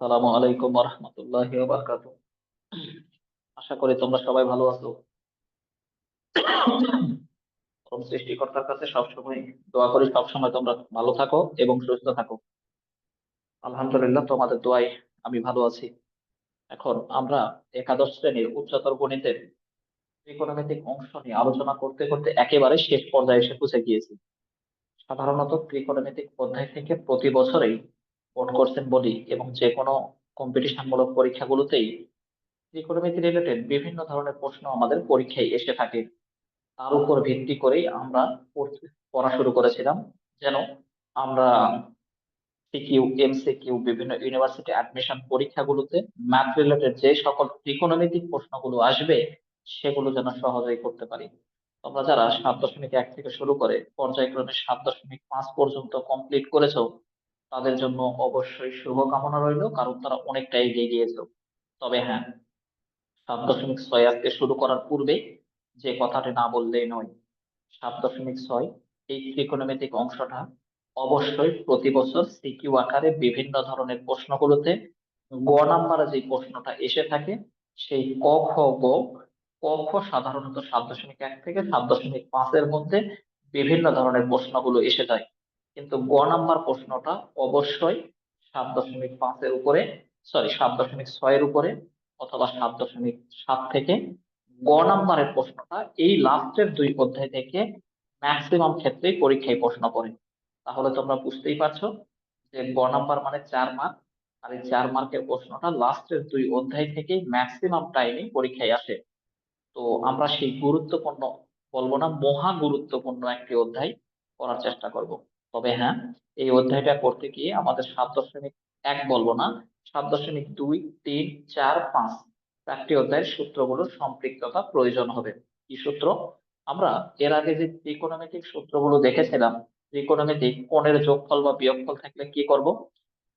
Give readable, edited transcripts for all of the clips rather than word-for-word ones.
আসসালামু আলাইকুম ওয়া রাহমাতুল্লাহি ওয়া বারাকাতুহু। আশা করি তোমরা সবাই ভালো আছো। পরম সৃষ্টিকর্তার কাছে সবসময় দোয়া করি সবসময় তোমরা ভালো থাকো এবং সুস্থ থাকো। আলহামদুলিল্লাহ তোমাদের দোয়ায় আমি ভালো আছি। এখন আমরা একাদশ শ্রেণীর উচ্চতর গণিতের ত্রিকোণমিতিক অংশ নিয়ে আলোচনা করতে করতে একেবারে শেষ পর্যায়ে এসে পৌঁছে গিয়েছি। সাধারণত ত্রিকোণমিতিক অধ্যায় থেকে প্রতি বছরেই বোর্ড কোর্সের বলি এবং যে কোনো কম্পিটিশন মূলক পরীক্ষাগুলোতেই ত্রিকোণমিতি রিলেটেড বিভিন্ন ধরনের প্রশ্ন আমাদের পরীক্ষায় এসে থাকে। তার উপর ভিত্তি করেই আমরা পড়া শুরু করেছিলাম, যেন আমরা সিকিউ, এমসিকিউ, বিভিন্ন ইউনিভার্সিটি অ্যাডমিশন পরীক্ষাগুলোতে ম্যাথ রিলেটেড যে সকল ত্রিকোণমিতিক প্রশ্নগুলো আসবে সেগুলো যেন সহজেই করতে পারি। তোমরা যারা 7.1 থেকে শুরু করে পর্যায়ক্রমে 7.5 পর্যন্ত কমপ্লিট করেছো, তাদের জন্য অবশ্যই শুভকামনা রইলো, কারণ তারা অনেকটা এগিয়ে গিয়েছো। তবে হ্যাঁ, 7.6 আজকে শুরু করার পূর্বে যে কথাটি না বললেই নয়। 7.6 এই ত্রিকোণমিতিক অংশটা অবশ্যই প্রতি বছর সিকিউ আকারে বিভিন্ন ধরনের প্রশ্নগুলোতে গ নাম্বারে যে প্রশ্নটা এসে থাকে, সেই ক খ গ। ক খ সাধারণত 7.1 থেকে 7.5 মধ্যে বিভিন্ন ধরনের প্রশ্নগুলো এসে যায়, কিন্তু গ নাম্বার প্রশ্নটা অবশ্যই 7.5 উপরে, সরি 7.6 উপরে, অথবা 7.7 থেকে গ নাম্বারের প্রশ্নটা এই লাস্টের দুই অধ্যায় থেকে ম্যাক্সিমাম ক্ষেত্রেই পরীক্ষায় প্রশ্ন পড়ে। তাহলে তোমরা বুঝতেই পারছো যে গ নাম্বার মানে 4 মার্ক, আর এই 4 মার্কের প্রশ্নটা লাস্টের দুই অধ্যায় থেকেই ম্যাক্সিমাম টাইমে পরীক্ষায় আসে। তো আমরা সেই গুরুত্বপূর্ণ, বলবো না মহা গুরুত্বপূর্ণ একটি অধ্যায় করার চেষ্টা করব। তবে হ্যাঁ, এই অধ্যায়টা করতে গিয়ে আমাদের 7.1 বলবো না, 7.2, 3, 4, 5 চারটি অধ্যায়ের সূত্রগুলো সম্পৃক্ততা প্রয়োজন হবে। কি সূত্র? আমরা এর আগে যে ত্রিকোণমিতিক সূত্রগুলো দেখেছিলাম, ত্রিকোণমিতিক কোণের যোগফল বা বিয়োগফল থাকলে কি করব,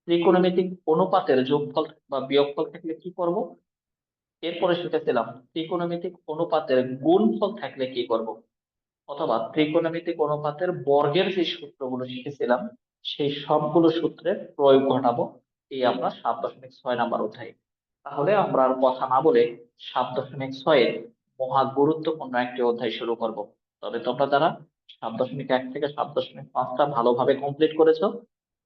ত্রিকোণমিতিক অনুপাতের যোগফল বা বিয়োগফল থাকলে কি করব, এরপরে শিখেছিলাম ত্রিকোণমিতিক অনুপাতের গুণফল থাকলে কি করব, অথবা ত্রিকোণমিতিক অনুপাতের বর্গের যে সূত্রগুলো শিখেছিলাম সেই সবগুলো সূত্রের প্রয়োগ ঘটাবো এই আমরা 7.6 নাম্বার অধ্যায়ে। তাহলে আমরা আর কথা না বলে 7.6 মহা গুরুত্বপূর্ণ একটি অধ্যায় শুরু করব। তবে তোমরা যারা 7.1 থেকে 7.5টা ভালোভাবে কমপ্লিট করেছো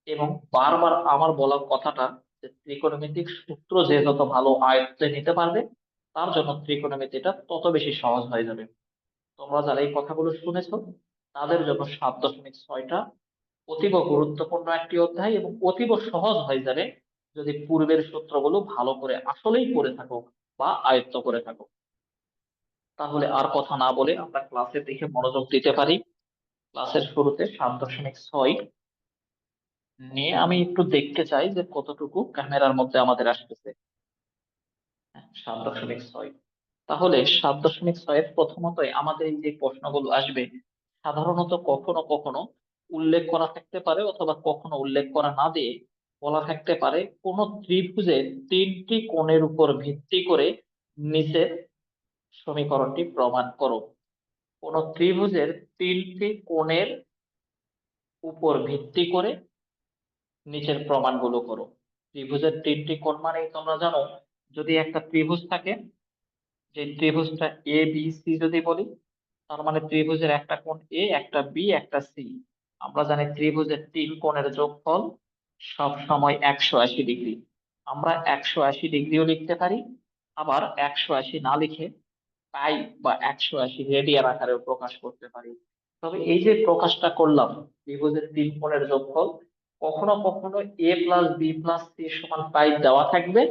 এবং বারবার আমার বলা কথাটা, যে ত্রিকোণমিতিক সূত্র যে যত ভালো আয়ত্তে নিতে পারবে, তার জন্য ত্রিকোণমিতিটা তত বেশি সহজ হয়ে যাবে। তোমরা যারা এই কথাগুলো শুনেছো, তাদের জন্য 7.6টা অতীব গুরুত্বপূর্ণ একটি অধ্যায় এবং অতীব সহজ হয়ে যাবে যদি পূর্বের সূত্রগুলো ভালো করে আসলেই পড়ে থাকো বা আয়ত্ত করে থাকো। তাহলে আর কথা না বলে আমরা ক্লাসের দিকে মনোযোগ দিতে পারি। ক্লাসের শুরুতে 7.6 নিয়ে আমি একটু দেখতে চাই যে কতটুকু ক্যামেরার মধ্যে আমাদের আসতেছে। 7.6, তাহলে 7.6 প্রথমতই আমাদের এই যে প্রশ্নগুলো আসবে, সাধারণত কখনো কখনো উল্লেখ করা থাকতে পারে অথবা কখনো উল্লেখ করা না দিয়ে বলা থাকতে পারে কোন ত্রিভুজের তিনটি কোণের উপর ভিত্তি করে নিচের সমীকরণটি প্রমাণ করো। কোন ত্রিভুজের তিনটি কোণের উপর ভিত্তি করে নিচের প্রমাণগুলো করো। ত্রিভুজের তিনটি কোণ মানে তোমরা জানো, যদি একটা ত্রিভুজ থাকে, যে ত্রিভুজটা এ বি সি যদি বলি, তার মানে ত্রিভুজের একটা কোণ এ, একটা বি, একটা সি। আমরা জানি ত্রিভুজের তিন কোণের যোগফল সব সময় 180 ডিগ্রি। আমরা 180 ডিগ্রিও লিখতে পারি, আবার 180 না লিখে পাই বা 180 রেডিয়ান আকারেও প্রকাশ করতে পারি। তবে এই যে প্রকাশটা করলাম ত্রিভুজের তিন কোণের যোগফল, কখনো কখনো এ প্লাস বি প্লাস সি সমান পাই দেওয়া থাকবে।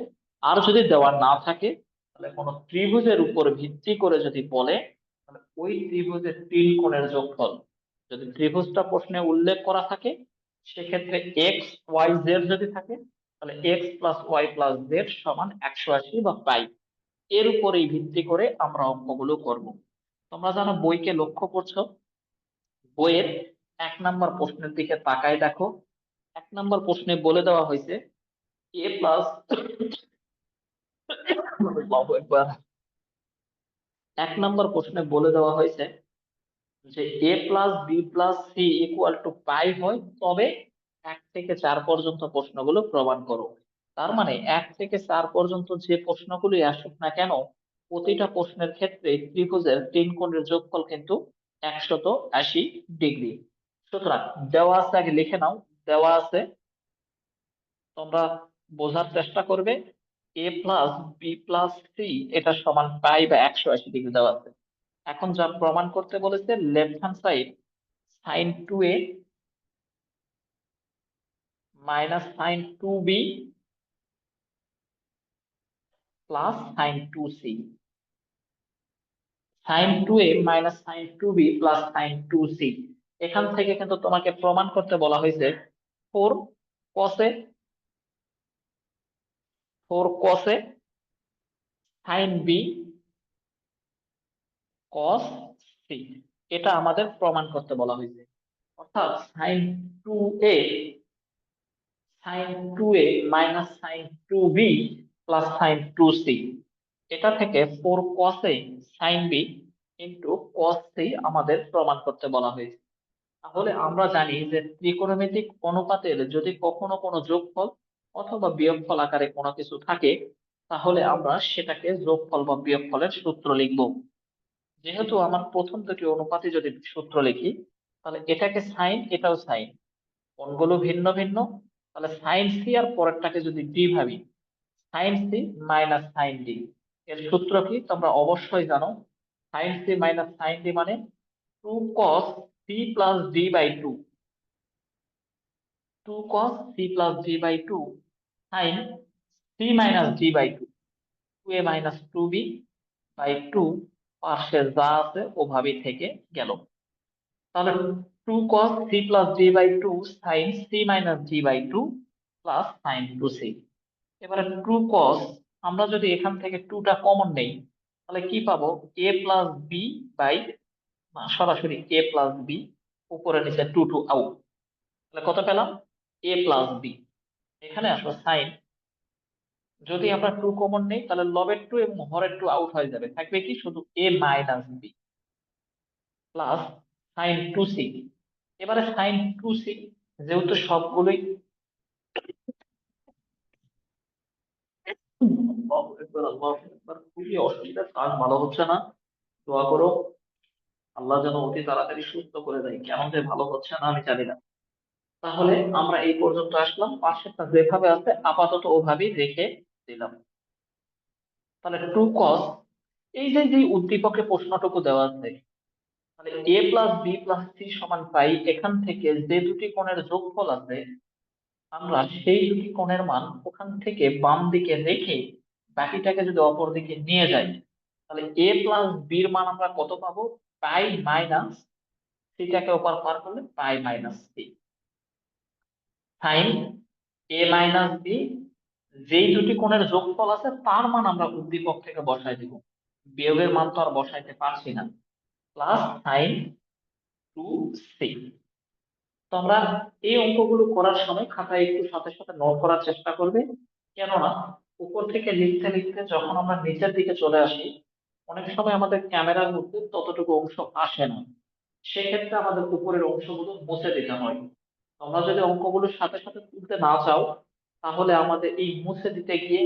আর যদি দেওয়া না থাকে, তাহলে কোন ত্রিভুজের উপর ভিত্তি করে যদি বলে, তাহলে ওই ত্রিভুজের তিন কোণের যোগফল, যদি ত্রিভুজটা প্রশ্নে উল্লেখ করা থাকে, সেক্ষেত্রে এক্স ওয়াই জেড যদি থাকে, তাহলে X plus Y plus Z সমান 180 বা পাই। এর উপরেই ভিত্তি করে আমরা অঙ্কগুলো করব। তোমরা জানো, বইকে লক্ষ্য করছো, বইয়ের 1 নাম্বার প্রশ্নের দিকে তাকায় দেখো। 1 নাম্বার প্রশ্নে বলে দেওয়া হয়েছে এ প্লাস, 1 নাম্বার প্রশ্নে বলে দেওয়া হয়েছে যে A plus B plus C equal to pi হয়, তবে 1 থেকে 4 পর্যন্ত প্রশ্নগুলো প্রমাণ করো। তার মানে 1 থেকে 4 পর্যন্ত যে প্রশ্নগুলি আসুক না কেন, প্রতিটা প্রশ্নের ক্ষেত্রে ত্রিভুজের 3 কোণের যোগফল কিন্তু 180 ডিগ্রি। সুতরাং দেওয়া আছে, আগে লিখে নাও। দেওয়া আছে, তোমরা বোঝার চেষ্টা করবে। a+b+c এটা সমান পাই বা 180 ডিগ্রি দেওয়া আছে। এখন যা প্রমাণ করতে বলেছে, left hand side sin 2a minus sin 2b plus sin 2c, sin 2a minus sin 2b plus sin 2c। এখান থেকে কিন্তু তোমাকে প্রমাণ করতে বলা হয়েছে 4 cos a 4 cos a sin b cos c, এটা আমাদের প্রমাণ করতে বলা হয়েছে। অর্থাৎ sin 2a minus sin 2b plus sin 2c, এটা থেকে 4 cos a sin b into cos c আমাদের প্রমাণ করতে বলা হয়েছে। তাহলে আমরা জানি যে ত্রিকোণমিতিক অনুপাতের যদি কখনো কোনো যোগফল অথবা বিয়োগফল আকারে কোনো কিছু থাকে, তাহলে আমরা সেটাকে যোগফল বা বিয়োগফলের সূত্র লিখব। যেহেতু আমার প্রথম দুটি অনুপাতে যদি সূত্র লিখি, তাহলে এটাকে সাইন, এটাও সাইন, কোণগুলো ভিন্ন ভিন্ন, তাহলে সাইন সি আর পরেরটাকে যদি ডি ভাবি, sine C minus sine D, এর সূত্র কি তোমরা অবশ্যই জানো। Sine C minus sine D মানে 2 cos c plus d/2, 2 cos c plus d/2 sine C minus d/2, 2a minus 2b/2, পাশে যা আছে ওভাবেই থেকে গেল। তাহলে 2 cos c plus d/2 sine C minus d/2 plus sin 2c। এবারে 2 cos, আমরা যদি এখান থেকে 2টা কমন নেই, তাহলে কি পাবো? a প্লাস বি বাই, না সরাসরি a প্লাস বি, উপরে নিচে 2 আউট, তাহলে কত পেলাম? a plus B. এখানে আসো সাইন, যদি আমরা 2 কমন নেই তাহলে লবের 2 এবং হরের 2 আউট হয়ে যাবে, থাকবে কি শুধু a minus B plus sin 2c। এবারে sin 2c, যেহেতু সবগুলোই আল্লাহু আকবার, আল্লাহু আকবার, খুবই অসুবিধা, কাজ ভালো হচ্ছে না। দোয়া করো আল্লাহ যেন অতি তাড়াতাড়ি সুস্থ করে দেয়, কেন যে ভালো হচ্ছে না আমি জানি না। তাহলে আমরা এই পর্যন্ত আসলাম, পাশেরটা যেভাবে আছে আপাতত ওভাবেই রেখে দিলাম। তাহলে 2 cos, এই যে যে উদ্দীপকে প্রশ্নটুকু দেওয়া আছে, মানে a+b+c সমান পাই, এখান থেকে যে দুটি কোণের যোগফল আছে, আমরা সেই দুটি কোণের মান ওখান থেকে বাম দিকে রেখে বাকিটাকে যদি অপর দিকে নিয়ে যাই, তাহলে a প্লাস বির মান আমরা কত পাবো? পাই মাইনাস সিটাকে ওপর পার করলে পাই minus C, sign A minus B, যেই দুটি কোণের যোগফল আছে তার মান আমরা উদ্দীপক থেকে বসাই দিব, বিয়োগের মান তো আর বসাইতে পারছি না, প্লাস sin 2c। তো আমরা এই অঙ্কগুলো করার সময় খাতায় একটু সাথে সাথে নোট করার চেষ্টা করবে, কেননা উপর থেকে লিখতে লিখতে যখন আমরা নিচের দিকে চলে আসি, অনেক সময় আমাদের ক্যামেরার মধ্যে ততটুকু অংশ আসে না, সেক্ষেত্রে আমাদের উপরের অংশগুলো মুছে দিতে হয়। তোমরা যদি অঙ্কগুলোর সাথে সাথে তুলতে না চাও, তাহলে আমাদের এই মুছে দিতে গিয়ে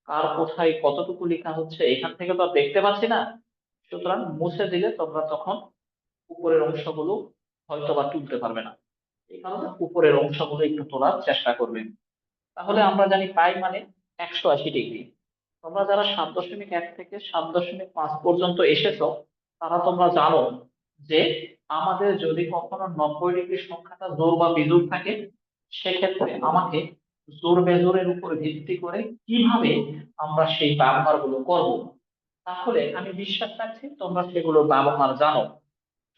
কার কোথায় কতটুকু লেখা হচ্ছে এখান থেকে তো আর দেখতে পাচ্ছি না, সুতরাং মুছে দিলে তোমরা তখন উপরের অংশগুলো হয়তো বা তুলতে পারবে না। এই কারণে উপরের অংশগুলো একটু তোলার চেষ্টা করবেন। তাহলে আমরা জানি পাই মানে 180 ডিগ্রি। তোমরা যারা 7.1 থেকে 7.5 পর্যন্ত এসেছো, তারা তোমরা জানো যে আমাদের যদি কখনো 90 ডিগ্রি সংখ্যাটা জোড় বা বিজোড় থাকে, সেক্ষেত্রে আমাকে জোড় বেজোড়ের উপর ভিত্তি করে কিভাবে আমরা সেই ব্যবহার গুলো করবো, তাহলে আমি বিশ্বাস রাখছি তোমরা সেগুলো ব্যবহার জানো।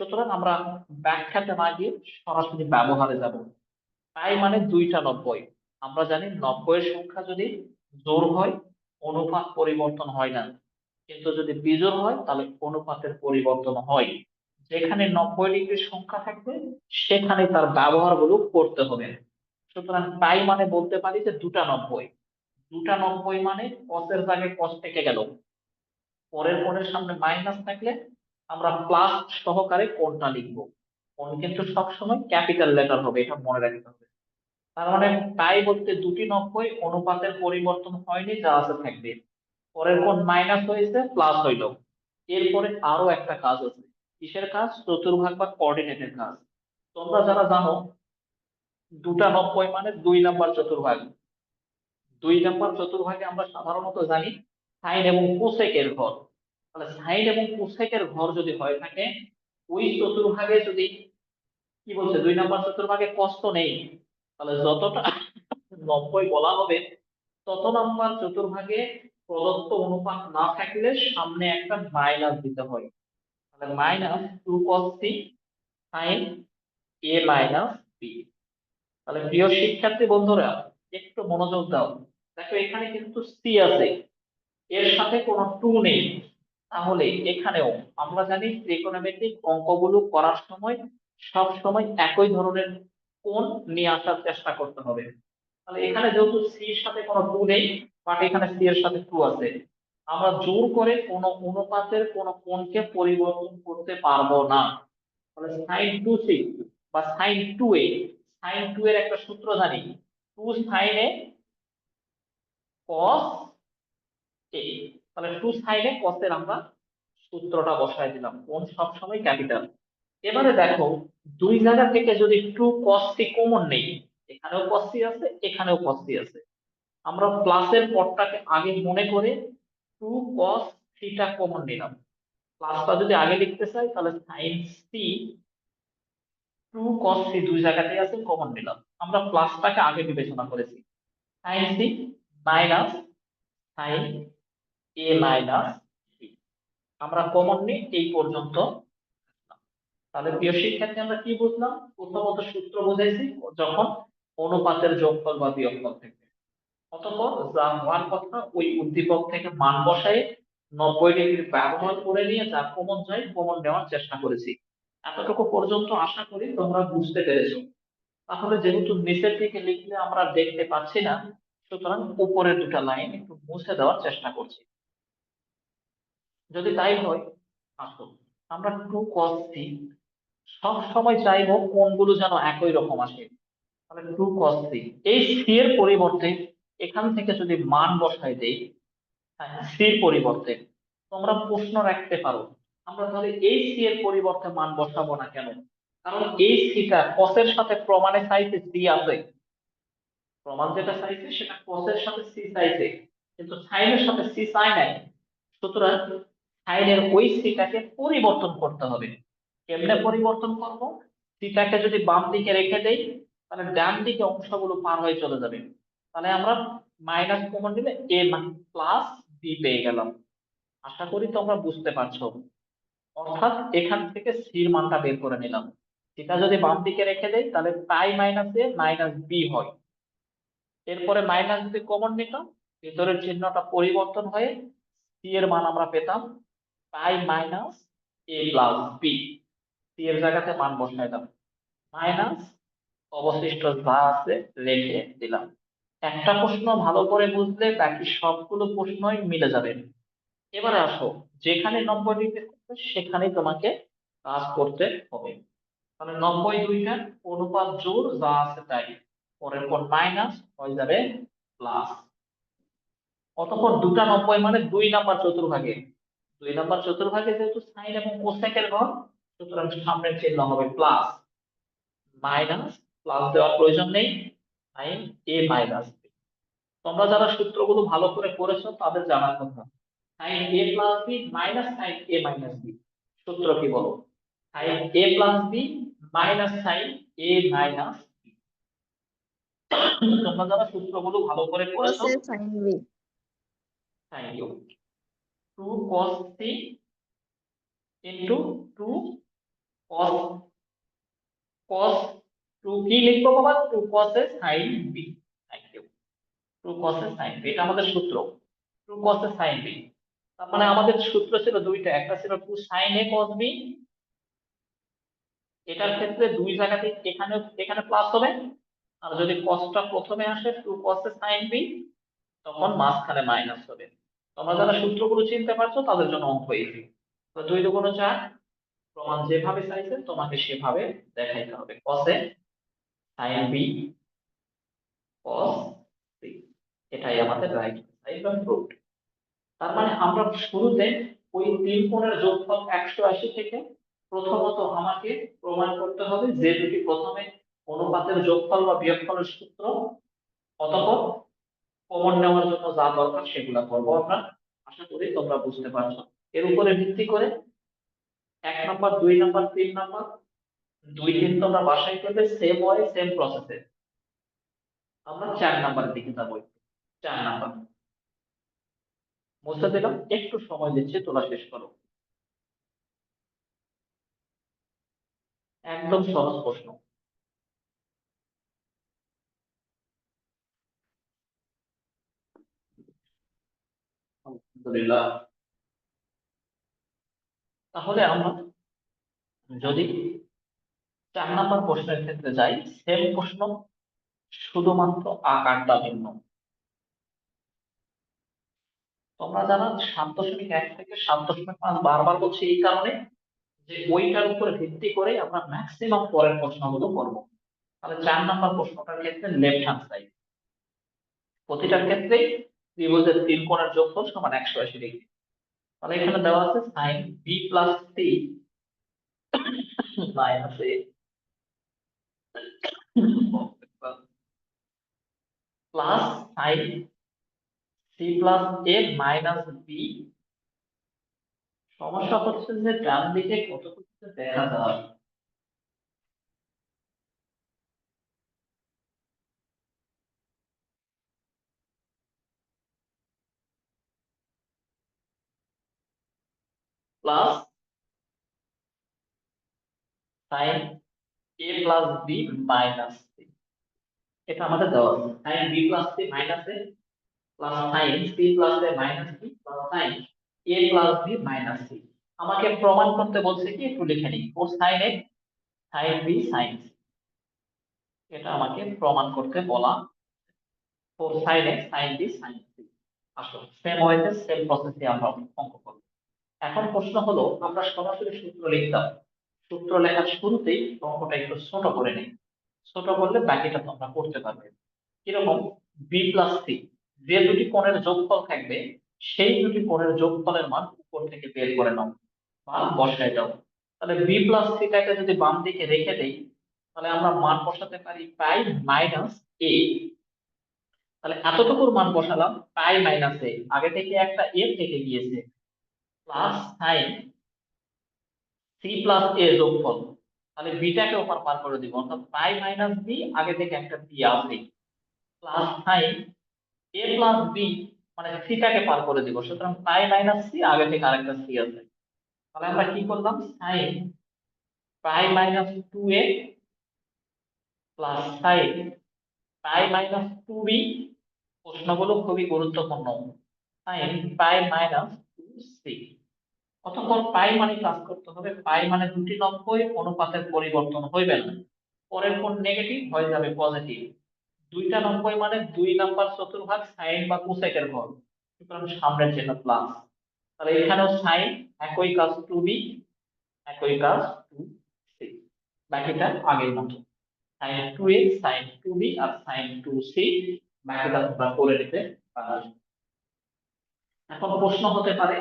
সুতরাং আমরা ব্যাখ্যাতে না গিয়ে সরাসরি ব্যবহারে যাব। পাই মানে 2টা 90, আমরা জানি 90 এর সংখ্যা যদি জোড় হয় অনুপাত পরিবর্তন হয় না, কিন্তু যদি বিজোড় হয় তাহলে অনুপাতের পরিবর্তন হয়। যেখানে 90 ডিগ্রির সংখ্যা থাকবে সেখানে তার ব্যবহার গুলো করতে হবে। সুতরাং পাই মানে বলতে পারি যে 2টা 90, 2টা 90 মানে কসের জায়গায় কস থেকে গেল, পরের কোণের সামনে মাইনাস থাকলে আমরা প্লাস সহকারে কোণটা লিখবো। কোণ কিন্তু সবসময় ক্যাপিটাল লেটার হবে, এটা মনে রাখতে হবে। তার মানে তাই বলতে দুটি 90 অনুপাতের পরিবর্তন হয়নি, যা আছে থাকবে। পরের কোণ মাইনাস হয়েছে, প্লাস হইলো। এরপরে আরো একটা কাজ আছে। কিসের কাজ? চতুর্ভাগ বা কোঅর্ডিনেটের কাজ। তোমরা যারা জানো, দুটা 90 মানে 2 নাম্বার চতুর্ভাগ। 2 নাম্বার চতুর্ভাগে আমরা সাধারণত জানি সাইন এবং কোসেকের ঘর। তাহলে সাইন এবং কোসেকের ঘর যদি হয়ে থাকে, ওই চতুর্ভাগে যদি, কি বলছে, 2 নাম্বার চতুর্ভাগে কস তো নেই, তাহলে যতটা 90 বলা হবে, তত নাম্বার চতুর্ভাগে প্রদত্ত অনুপাত না থাকলে সামনে একটা মাইনাস দিতে হয়। তাহলে minus 2 cos c sine a minus B. তাহলে প্রিয় শিক্ষার্থী বন্ধুরা, একটু মনোযোগ দাও। দেখো এখানে কিন্তু সি আছে, এর সাথে কোনো টু নেই। তাহলে এখানেও আমরা জানি ত্রিকোণমিতিক অঙ্কগুলো করার সময় সব সময় একই ধরনের কোণ নিয়ে আসার চেষ্টা করতে হবে। তাহলে এখানে যেহেতু সি এর সাথে কোনো টু নেই, বাট এখানে সি এর সাথে টু আছে, আমরা জোর করে কোনো অনুপাতের কোনো কোণকে পরিবর্তন করতে পারবো না। তাহলে সাইন টু সি বা sign two A, sine two এর একটা সূত্র জানি, টু সাইন এ কস এ। তাহলে টু সাইন এ কস এর আমরা সূত্রটা বসায় দিলাম, কোণ সবসময় ক্যাপিটাল। এবারে দেখো, দুই জায়গা থেকে যদি টু কস সি কমন নেই, এখানেও কস সি আছে, এখানেও কস সি আছে, আমরা প্লাসের পদটাকে আগে মনে করে টু কস থিটা কমন নিলাম। প্লাসটা যদি আগে লিখতে চাই, তাহলে sine C, two cos C দুই জায়গাতেই আছে, কমন নিলাম। আমরা প্লাসটাকে আগে বিবেচনা করেছি। Sign C minus sign A minus C, আমরা কমন নিই এই পর্যন্ত। তাহলে প্রিয় শিক্ষার্থী, আমরা কি বুঝলাম? প্রথমত সূত্র বুঝাইছি, যখন অনুপাতের যোগফল বা বিয়োগফল থাকবে। অতঃপর যা হওয়ার কথা, ওই উদ্দীপক থেকে মান বসায় 90 ডিগ্রি ব্যবহার করে নিয়ে যা কমন যায় কমন নেওয়ার চেষ্টা করেছি। এতটুকু পর্যন্ত আশা করি তোমরা বুঝতে পেরেছো। তাহলে যেহেতু নিচের দিকে লিখলে আমরা দেখতে পাচ্ছি না, সুতরাং উপরের দুটা লাইন একটু মুছে দেওয়ার চেষ্টা করছি। যদি তাই হয়, আসো আমরা টু কস সি সব সময় চাইবো কোণগুলো যেন একই রকম আসে। তাহলে টু কস সি, এই সি এর পরিবর্তে এখান থেকে যদি মান বসাই দেই, হ্যাঁ, সি এর পরিবর্তে, তোমরা প্রশ্ন রাখতে পারো, আমরা তাহলে এই সি এর পরিবর্তে মান বসাবো না কেন? কারণ এই সিটা কসের সাথে প্রমাণে চাইছে সি আছে, প্রমাণ যেটা চাইছে সেটা কসের সাথে সি চাইছে, কিন্তু সাইনের সাথে সি চাই নাই। সুতরাং সাইনের ওই সিটাকে পরিবর্তন করতে হবে। কেমনে পরিবর্তন করব? সিটাকে যদি বাম দিকে রেখে দেই, তাহলে ডান দিকে অংশগুলো পার হয়ে চলে যাবে। তাহলে আমরা মাইনাস কমন নিলে এ প্লাস বি পেয়ে গেলাম। আশা করি তোমরা বুঝতে পারছো। অর্থাৎ এখান থেকে সির মানটা বের করে নিলাম। সেটা যদি বাম দিকে রেখে দেই, তাহলে পাই মাইনাস এ মাইনাস বি হয়। এরপরে মাইনাস যদি কমন নিতাম, ভেতরের চিহ্নটা পরিবর্তন হয়ে সি এর মান আমরা পেতাম পাই minus A plus B. C এর জায়গাতে মান বসাইলাম, মাইনাস অবশিষ্ট যা আছে রেখে দিলাম। একটা প্রশ্ন ভালো করে বুঝলে বাকি সবগুলো প্রশ্নই মিলে যাবে। এবারে আসো, যেখানে 90 ডিগ্রি থাকবে সেখানেই তোমাকে কাজ করতে হবে। তাহলে 90 দুইটা অনুপাত জোড় যা আছে তাই, পরের পর মাইনাস হয়ে যাবে প্লাস। অতঃপর দুটা 90 মানে 2 নাম্বার চতুর্ভাগে, 2 নাম্বার চতুর্ভাগে যেহেতু সাইন এবং কোসেকের ঘর, সুতরাং সামনের চিহ্ন হবে প্লাস। মাইনাস, প্লাস দেওয়ার প্রয়োজন নেই, সাইন এ মাইনাস। তোমরা যারা সূত্রগুলো ভালো করে করেছো তাদের জানার কথা, sign A plus B minus sine A minus B, সূত্র কি বলো? Sign A plus B minus sine A minus B. তোমরা যারা সূত্রগুলো ভালো করে cos করেছো, a sin b। Thank you. Two cos C into two cos, cos two কি লিখবো বাবা? Two cos A sine B. Thank you. Two cos A sine B, এটা আমাদের সূত্র। Two cos A sine B, তার মানে আমাদের সূত্র ছিল দুইটা, একটা ছিল two sine A cos B. এটার ক্ষেত্রে দুই জায়গাতে এখানে এখানে প্লাস হবে, আর যদি কসটা প্রথমে আসে two cos A sine B, তখন মাঝখানে মাইনাস হবে। তোমরা যারা সূত্রগুলো চিনতে পারছো তাদের জন্য অঙ্ক ইজি। তো 2 × 4, প্রমাণ যেভাবে চাইছে তোমাকে সেভাবে দেখাইতে হবে। কস এ সাইন বি এটাই আমাদের রাইট সাইড বা প্রুফড। তার মানে আমরা শুরুতে ওই তিন কোণের যোগফল 180 থেকে প্রথমত আমাকে প্রমাণ করতে হবে যে দুটি প্রথমে অনুপাতের যোগফল বা বিয়োগফলের সূত্র, অতঃপর কমন নেওয়ার জন্য যা দরকার সেগুলা করবো আমরা। আশা করি তোমরা বুঝতে পারছো। এর উপরে ভিত্তি করে 1 নম্বর, 2 নম্বর, 3 নম্বর, 2, 3 তোমরা বাসায় করবে সেম ওয়ে সেম প্রসেসে। আমরা 4 নম্বরের দিকে যাবো। 4 নম্বর মুছে দিলাম, একটু সময় দিচ্ছি, তোলা শেষ করো। একদম সহজ প্রশ্ন। আলহামদুলিল্লাহ। তাহলে আমরা যদি 4 নম্বর প্রশ্নের ক্ষেত্রে যাই, সেম প্রশ্ন, শুধুমাত্র আকারটা ভিন্ন। তোমরা জানো 7.1 থেকে 7.5 বারবার বলছি এই কারণে যে ওইটার উপর ভিত্তি করে আমরা ম্যাক্সিমাম পরের প্রশ্নগুলো করব। তাহলে 4 নম্বর প্রশ্নটার ক্ষেত্রে লেফট হ্যান্ড সাইড, প্রতিটার ক্ষেত্রেই ত্রিভুজের তিন কোণের যোগফল সমান 180 ডিগ্রি। তাহলে এখানে দেওয়া আছে sine B plus C minus A plus sine C plus A minus B. সমস্যা হচ্ছে যে ডান দিকে কত কিছু দেখা যায়। Plus sine A plus B minus C, এটা আমাদের দেওয়া আছে। Sine B plus C minus A plus sine C plus A minus B plus sine A plus B minus C. আমাকে প্রমাণ করতে বলছে কি, একটু লিখে নিই। ও sine A sine B sine C, এটা আমাকে প্রমাণ করতে বলা। Four sine A sine B sine C. আসলে সেম ওয়েতে সেম প্রসেসে আমরা অঙ্ক করব। এখন প্রশ্ন হলো, আমরা সরাসরি সূত্র লিখতাম, সূত্র লেখার শুরুতেই অঙ্কটা একটু ছোট করে নিই। ছোট করলে বাকিটা তোমরা করতে পারবে। কিরকম? বি প্লাস সি, যে দুটি কোণের যোগফল থাকবে সেই দুটি কোণের যোগফলের মান উপর থেকে বের করে নাও বা বসায় দাও। তাহলে বি প্লাস সিটাকে যদি বাম দিকে রেখে দেই, তাহলে আমরা মান বসাতে পারি পাই মাইনাস এ। তাহলে এতটুকুর মান বসালাম, পাই মাইনাস এ, আগে থেকে একটা এ থেকে গিয়েছে, প্লাস সাইন সি প্লাস এ যোগফল। তাহলে বিটাকে ওপর পার করে দিব, অর্থাৎ পাই মাইনাস বি, আগে থেকে একটা বি আছে, plus sine A plus B, মানে সিটাকে পার করে দিব, সুতরাং পাই মাইনাস সি, আগে থেকে আরেকটা সি আছে। তাহলে আমরা কি করলাম, sine pi minus two A plus sine pi minus two B. প্রশ্নগুলো খুবই গুরুত্বপূর্ণ। Sine pi minus two C. অতঃপর পাই মানে কাজ করতে হবে, পাই মানে দুটি 90, অনুপাতের পরিবর্তন হইবে না, পরের কোণ নেগেটিভ হয়ে যাবে পজিটিভ। দুইটা 90 মানে 2 নাম্বার চতুর্ভাগ সাইন বা কোসেকের ঘর, সুতরাং সামনের চিহ্ন প্লাস। তাহলে এখানেও সাইন, একই কাজ টু বি, একই কাজ টু সি, বাকিটা আগের মতো sign two A sine two B R sign two C, বাকিটা তোমরা করে নিতে পারো। এখন প্রশ্ন হতে পারে,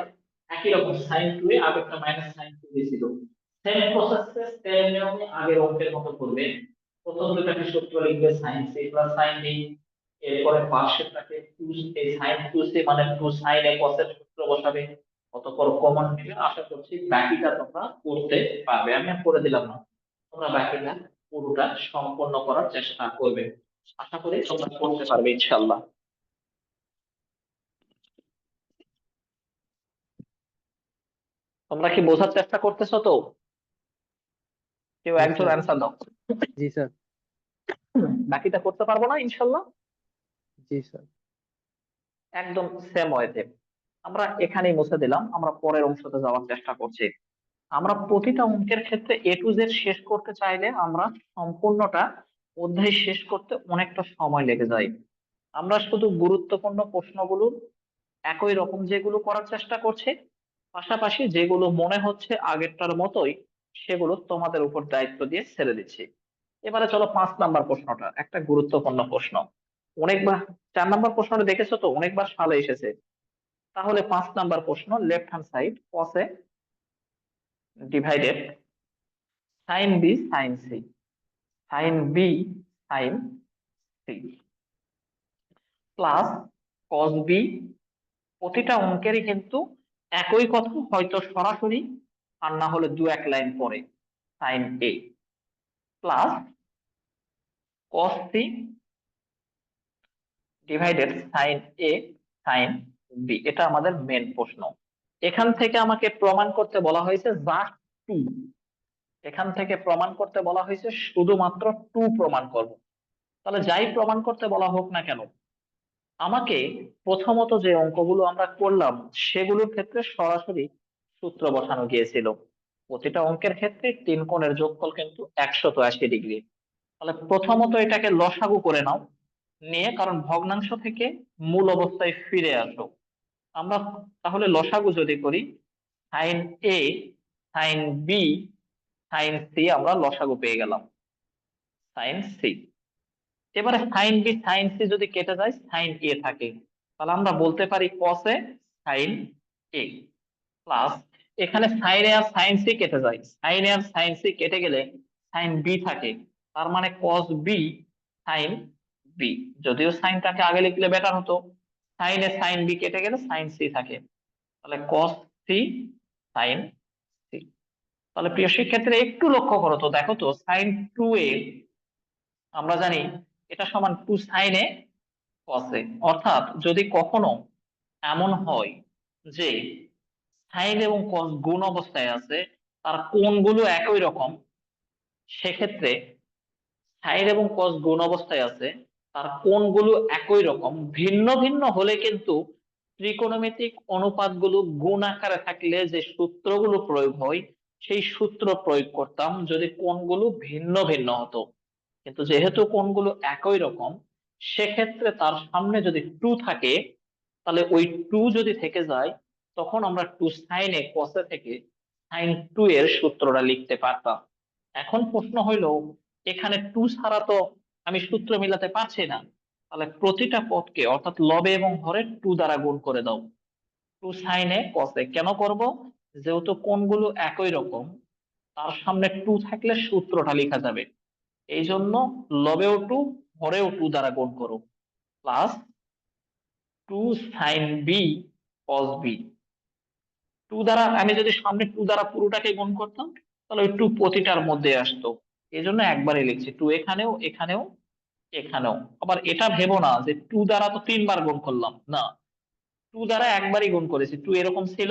একই রকম সাইন টু এ আগেরটা মাইনাস সাইন টু বি ছিল, সেম প্রসেসে সেম নিয়মে আগের অঙ্কের মতো করবে। প্রথম দুটাকে সূত্র লিখবে sine C plus sine D, এরপরে পাশেরটাকে টু এই সাইন টু সি মানে টু সাইন এ কসের সূত্র বসাবে, অতঃপর কমন নেবে। আশা করছি বাকিটা তোমরা করতে পারবে, আমি আর করে দিলাম না, তোমরা বাকিটা পুরোটা সম্পন্ন করার চেষ্টা করবে। আশা করি তোমরা করতে পারবে ইনশাআল্লাহ। তোমরা কি বোঝার চেষ্টা করতেছো তো? কেউ জি একজন স্যার। অ্যান্সার দাও। জি স্যার। বাকিটা করতে পারবো না ইনশাআল্লাহ? জি স্যার। একদম সেম ওয়েতে আমরা এখানেই মুছে দিলাম, আমরা পরের অংশতে যাওয়ার চেষ্টা করছি। আমরা প্রতিটা অঙ্কের ক্ষেত্রে এ টু জেড শেষ করতে চাইলে আমরা সম্পূর্ণটা অধ্যায় শেষ করতে অনেকটা সময় লেগে যায়। আমরা শুধু গুরুত্বপূর্ণ প্রশ্নগুলো একই রকম যেগুলো করার চেষ্টা করছি, পাশাপাশি যেগুলো মনে হচ্ছে আগেরটার মতোই সেগুলো তোমাদের উপর দায়িত্ব দিয়ে ছেড়ে দিচ্ছি। এবারে চলো 5 নাম্বার প্রশ্নটা, একটা গুরুত্বপূর্ণ প্রশ্ন। অনেকবার 4 নম্বর প্রশ্নটা দেখেছো তো, অনেকবার সালে এসেছে। তাহলে 5 নম্বর প্রশ্ন, left hand side cos a divided sin b sin c, sin b sin c plus cos b। প্রতিটা অঙ্কেরই কিন্তু একই কথা, হয়তো সরাসরি আর না হলে দু এক লাইন পরে, sin a plus cos c divided sin a sin b। এটা আমাদের মেন প্রশ্ন। এখান থেকে আমাকে প্রমাণ করতে বলা হয়েছে জাস্ট টু, এখান থেকে প্রমাণ করতে বলা হয়েছে শুধুমাত্র টু প্রমাণ করব। তাহলে যাই প্রমাণ করতে বলা হোক না কেন, আমাকে প্রথমত যে অঙ্কগুলো আমরা করলাম সেগুলোর ক্ষেত্রে সরাসরি সূত্র বসানো গিয়েছিল। প্রতিটা অঙ্কের ক্ষেত্রে তিন কোণের যোগফল কিন্তু 180 ডিগ্রি। তাহলে প্রথমত এটাকে লসাগু করে নাও নিয়ে, কারণ ভগ্নাংশ থেকে মূল অবস্থায় ফিরে আসো। আমরা তাহলে লসাগু যদি করি, sign A sine B sine C, আমরা লসাগু পেয়ে গেলাম সাইন সি। এবারে সাইন বি সাইন সি যদি কেটে যায় সাইন এ থাকে, তাহলে আমরা বলতে পারি কস এ সাইন এ প্লাস, এখানে সাইন এ আর সাইন সি কেটে যায়, সাইন এ আর সাইন সি কেটে গেলে সাইন বি থাকে, তার মানে কস বি সাইন বি। যদিও সাইনটাকে আগে লিখলে বেটার হতো, সাইন এ সাইন বি কেটে গেলে সাইন সি থাকে, তাহলে কস সি সাইন সি। তাহলে প্রিয় শিক্ষার্থীরা একটু লক্ষ্য করো তো, দেখো তো সাইন টু এ আমরা জানি এটা সমান টু সাইন এ কস এ। অর্থাৎ যদি কখনো এমন হয় যে সাইন এবং কস গুণ অবস্থায় আছে, তার কোণগুলো একই রকম, সেক্ষেত্রে সাইন এবং কস গুণ অবস্থায় আছে, তার কোণগুলো একই রকম, ভিন্ন ভিন্ন হলে কিন্তু ত্রিকোণমিতিক অনুপাতগুলো গুণ আকারে থাকলে যে সূত্রগুলো প্রয়োগ হয় সেই সূত্র প্রয়োগ করতাম যদি কোণগুলো ভিন্ন ভিন্ন হতো। কিন্তু যেহেতু কোণগুলো একই রকম, সেক্ষেত্রে তার সামনে যদি টু থাকে, তাহলে ওই টু যদি থেকে যায়, তখন আমরা টু সাইন এ কসে থেকে সাইন টু এর সূত্রটা লিখতে পারতাম। এখন প্রশ্ন হইলো, এখানে টু ছাড়া তো আমি সূত্র মিলাতে পারছি না, তাহলে প্রতিটা পদকে অর্থাৎ লবে এবং হরে টু দ্বারা গুণ করে দাও। টু সাইন এ কসে কেন করব, যেহেতু কোণগুলো একই রকম, তার সামনে টু থাকলে সূত্রটা লেখা যাবে, এই জন্য লবেও টু হরেও টু দ্বারা গুণ করো, plus two sine B cos B. Two দ্বারা আমি যদি সামনে টু দ্বারা পুরোটাকে গুণ করতাম, তাহলে ওই টু প্রতিটার মধ্যে আসতো, এই জন্য একবারই লিখছি টু, এখানেও এখানেও এখানেও। আবার এটা ভেবো না যে টু দ্বারা তো তিনবার গুণ করলাম, না, টু দ্বারা একবারই গুণ করেছি, টু এরকম ছিল,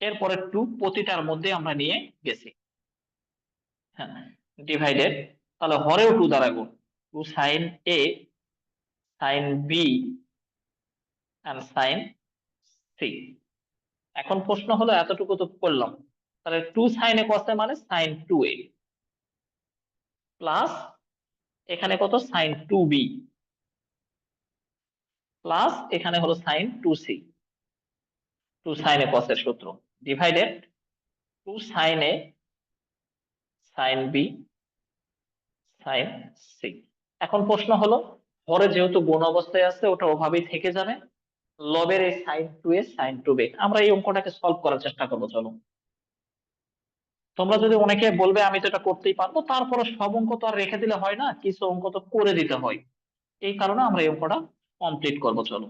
এরপরে টু প্রতিটার মধ্যে আমরা নিয়ে গেছি। হ্যাঁ, ডিভাইডেড, তাহলে হরেও টু দ্বারা গুণ, two sine A sine B and sine C. এখন প্রশ্ন হলো এতটুকু তো করলাম, তাহলে টু সাইন এ কস এ মানে সাইন টু এ প্লাস এখানে কত সাইন টু বি প্লাস এখানে হলো sine two C, two sine A cos এর সূত্র divided two sine A sine B sine C. এখন প্রশ্ন হলো, হরে যেহেতু গুণ অবস্থায় আছে ওটা ওভাবেই থেকে যাবে, লবের এই sine two A sine two B, আমরা এই অঙ্কটাকে সলভ করার চেষ্টা করবো। চলো, তোমরা যদি অনেকে বলবে আমি তো এটা করতেই পারবো, তারপরে সব অঙ্ক তো আর রেখে দিলে হয় না, কিছু অঙ্ক তো করে দিতে হয়, এই কারণে আমরা এই অঙ্কটা কমপ্লিট করবো। চলো,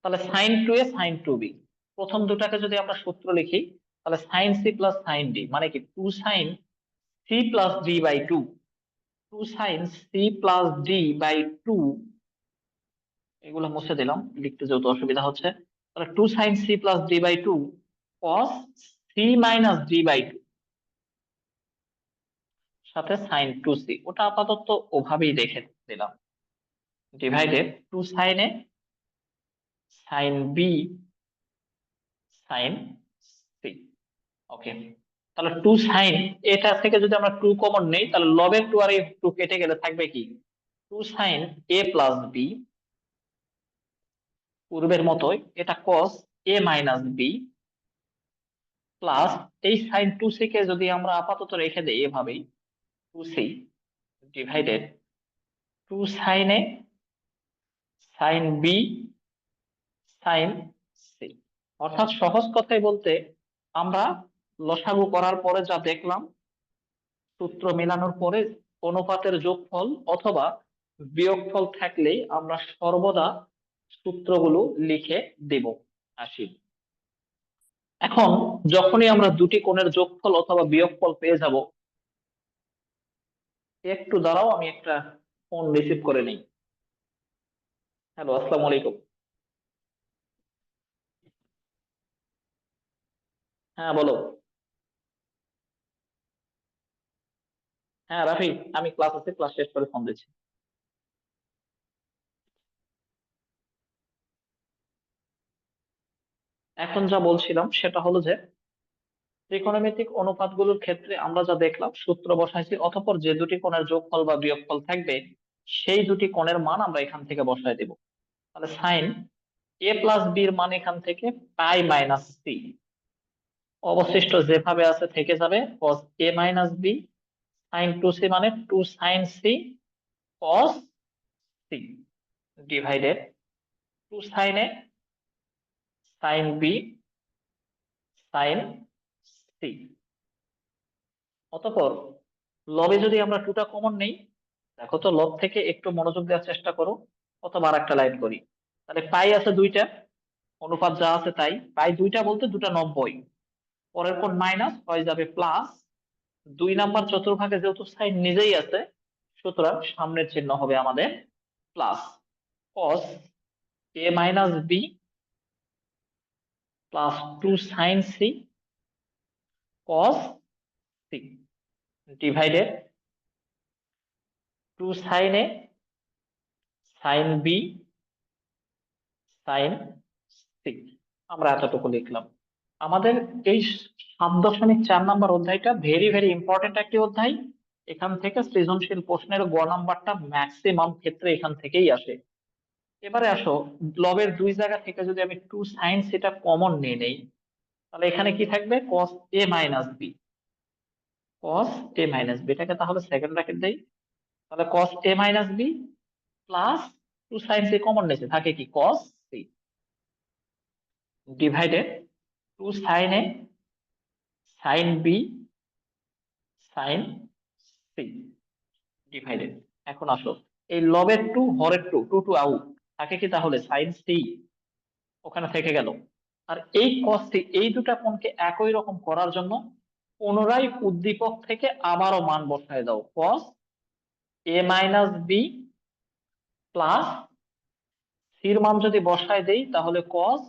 তাহলে sine two A sine two B, প্রথম দুটাকে যদি আমরা সূত্র লিখি, তাহলে sine C plus sine D মানে কি two sine C plus D by two, two sine C plus D by two, এগুলো মুছে দিলাম লিখতে যেহেতু অসুবিধা হচ্ছে। তাহলে two sine C plus D by two cos C minus D by two, সাথে সাইন টু সি, ওটা আপাতত ওভাবেই রেখে দিলাম, divided two sine A sine B sine C. ওকে, তাহলে টু সাইন, এটা থেকে যদি আমরা টু কমন নেই, তাহলে লবের টু আর এই টু কেটে গেলে থাকবে কি two sine A plus B, পূর্বের মতোই এটা cos A minus B plus এই সাইন টু সি কে যদি আমরা আপাতত রেখে দেই এভাবেই two C divided two sine A sine B sine C. অর্থাৎ সহজ কথায় বলতে আমরা লসাগু করার পরে যা দেখলাম, সূত্র মেলানোর পরে অনুপাতের যোগফল অথবা বিয়োগফল থাকলে আমরা সর্বদা সূত্রগুলো লিখে দেব। আসি, এখন যখনই আমরা দুটি কোণের যোগফল অথবা বিয়োগফল পেয়ে যাব, একটু দাঁড়াও, আমি একটা ফোন রিসিভ করে নিই। হ্যালো, আসসালামু আলাইকুম। হ্যাঁ বলো। হ্যাঁ রাফি, আমি ক্লাস আছে, ক্লাস শেষ করে ফোন দিচ্ছি। এখন যা বলছিলাম সেটা হলো যে ত্রিকোণমিতিক অনুপাতগুলোর ক্ষেত্রে আমরা যা দেখলাম, সূত্র বসাইছি, অতঃপর যে দুটি কোণের যোগফল বা বিয়োগফল থাকবে সেই দুটি কোণের মান আমরা এখান থেকে বসায় দেব। তাহলে সাইন এ প্লাস বি এর মান এখান থেকে পাই মাইনাস সি, অবশিষ্ট যেভাবে আছে থেকে যাবে cos a minus B, sine two C মানে two sine C cos C, divided two sine A sine B sine C. অতঃপর লবে যদি আমরা টুটা কমন নেই, দেখো তো লব থেকে একটু মনোযোগ দেওয়ার চেষ্টা করো, অথবা আর একটা লাইন করি। তাহলে পাই আছে দুইটা, অনুপাত যা আছে তাই, পাই দুইটা বলতে দুটা 90, পরের কোণ মাইনাস হয়ে যাবে প্লাস, দুই নাম্বার চতুর্ভাগে যেহেতু সাইন নিজেই আছে, সুতরাং সামনের চিহ্ন হবে আমাদের plus, cos a minus B plus two sine C cos C, divided two sine A sine B sine C. আমরা এতটুকু লিখলাম। আমাদের এই 7.4 নম্বর অধ্যায়টা ভেরি ভেরি ইম্পর্টেন্ট একটি অধ্যায়। এখান থেকে সৃজনশীল প্রশ্নের গ নাম্বারটা ম্যাক্সিমাম ক্ষেত্রে এখান থেকেই আসে। এবারে আসো, লবের দুই জায়গা থেকে যদি আমি টু সাইন সেটা কমন নিয়ে নেই, তাহলে এখানে কি থাকবে cos a minus B, cos a minus B, এটাকে তাহলে সেকেন্ড ব্র্যাকেট দেই। তাহলে cos a minus B plus two sine C common নিয়েছে, থাকে কি cos C, divided two sine A sine B sine C, divided. এখন আসো, এই লবের টু হরের টু, টু টু আউট, থাকে কি তাহলে সাইন সি ওখানে থেকে গেল। আর এই cos সি, এই দুটা কোণকে একই রকম করার জন্য পুনরায় উদ্দীপক থেকে আবারও মান বসায় দাও, cos a minus B plus সির মান যদি বসায় দেই তাহলে cos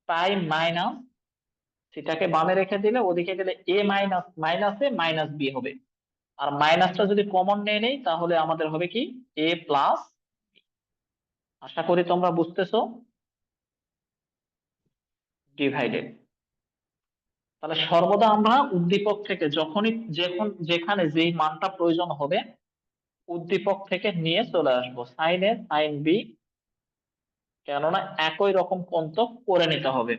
পাই মাইনাস, সেটাকে বামে রেখে দিলে ওদিকে গেলে a মাইনাস মাইনাসে মাইনাস বি হবে, আর মাইনাসটা যদি কমন নিয়ে নেই তাহলে আমাদের হবে কি a প্লাস। আশা করি তোমরা বুঝতেছো, ডিভাইডেড। তাহলে সর্বদা আমরা উদ্দীপক থেকে যখনই যেখানে যেই মানটা প্রয়োজন হবে উদ্দীপক থেকে নিয়ে চলে আসবো, সাইন এ সাইন বি, কেননা একই রকম কোণ তো করে নিতে হবে।